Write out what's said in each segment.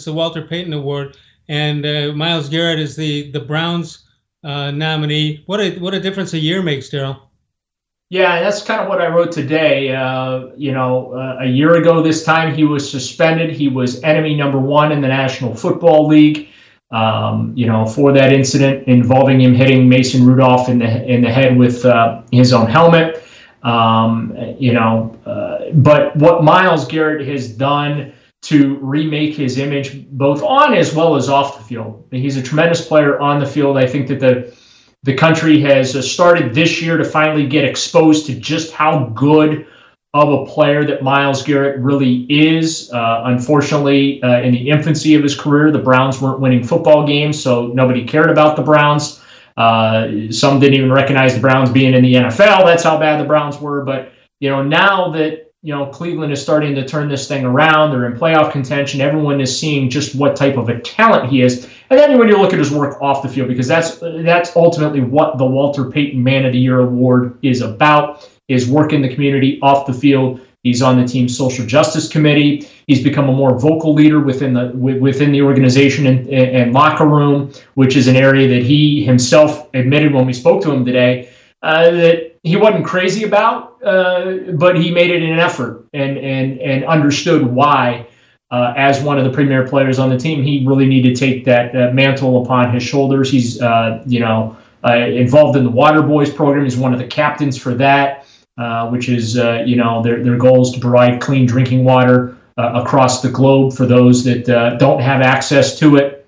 the Walter Payton Award, and Myles Garrett is the Browns nominee. What a difference a year makes, Daryl. Yeah, that's kind of what I wrote today. A year ago this time, he was suspended. He was enemy number one in the National Football League. For that incident involving him hitting Mason Rudolph in the head with his own helmet. But what Myles Garrett has done to remake his image both on as well as off the field. He's a tremendous player on the field. I think that the country has started this year to finally get exposed to just how good of a player that Myles Garrett really is. Unfortunately, in the infancy of his career, the Browns weren't winning football games, so nobody cared about the Browns. Some didn't even recognize the Browns being in the NFL. That's how bad the Browns were. But now that Cleveland is starting to turn this thing around, they're in playoff contention. Everyone is seeing just what type of a talent he is. And then when you look at his work off the field, because that's ultimately what the Walter Payton Man of the Year award is about, is work in the community off the field. He's on the team's social justice committee. He's become a more vocal leader within the organization and locker room, which is an area that he himself admitted when we spoke to him today that he wasn't crazy about, but he made it an effort and understood why. As one of the premier players on the team, he really needed to take that mantle upon his shoulders. He's involved in the Water Boys program. He's one of the captains for that. Which is, their goal is to provide clean drinking water across the globe for those that don't have access to it.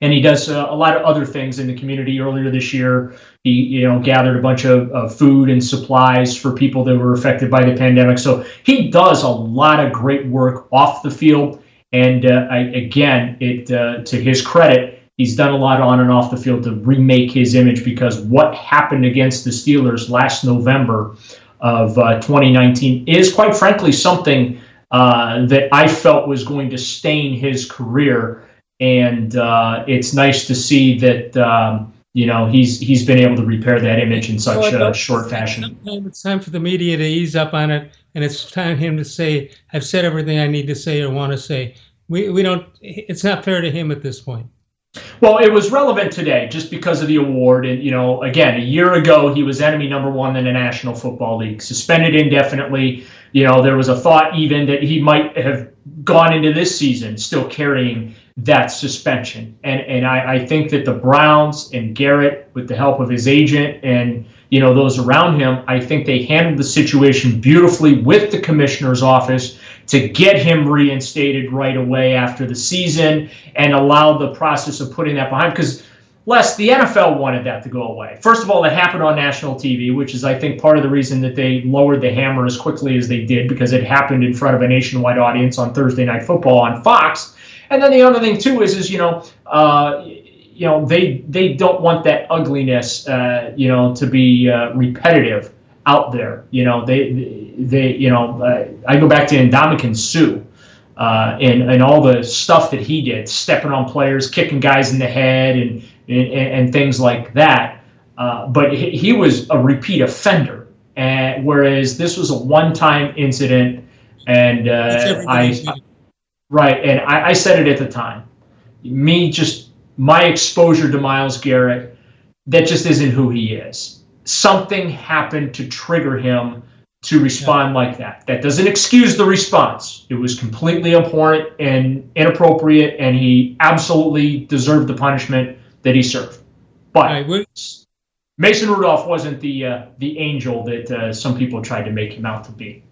And he does a lot of other things in the community. Earlier this year, he gathered a bunch of food and supplies for people that were affected by the pandemic. So he does a lot of great work off the field. And to his credit, he's done a lot on and off the field to remake his image, because what happened against the Steelers last November of 2019 is, quite frankly, something that I felt was going to stain his career. And it's nice to see that he's been able to repair that image in such a short fashion. It's time for the media to ease up on it, and it's time for him to say, "I've said everything I need to say or want to say." We don't. It's not fair to him at this point. Well, it was relevant today just because of the award. And, again, a year ago, he was enemy number one in the National Football League, suspended indefinitely. There was a thought even that he might have gone into this season still carrying that suspension. And I think that the Browns and Garrett, with the help of his agent and, those around him, I think they handled the situation beautifully with the commissioner's office to get him reinstated right away after the season and allow the process of putting that behind. Because, Les, the NFL wanted that to go away. First of all, that happened on national TV, which is, I think, part of the reason that they lowered the hammer as quickly as they did, because it happened in front of a nationwide audience on Thursday Night Football on Fox. And then the other thing, too, is they don't want that ugliness, to be repetitive out there. I go back to Ndamukong Suh and all the stuff that he did, stepping on players, kicking guys in the head, and things like that. But he was a repeat offender, whereas this was a one-time incident. And I said it at the time. My exposure to Myles Garrett, that just isn't who he is. Something happened to trigger him to respond like that. That doesn't excuse the response. It was completely abhorrent and inappropriate, and he absolutely deserved the punishment that he served. But Mason Rudolph wasn't the angel that some people tried to make him out to be.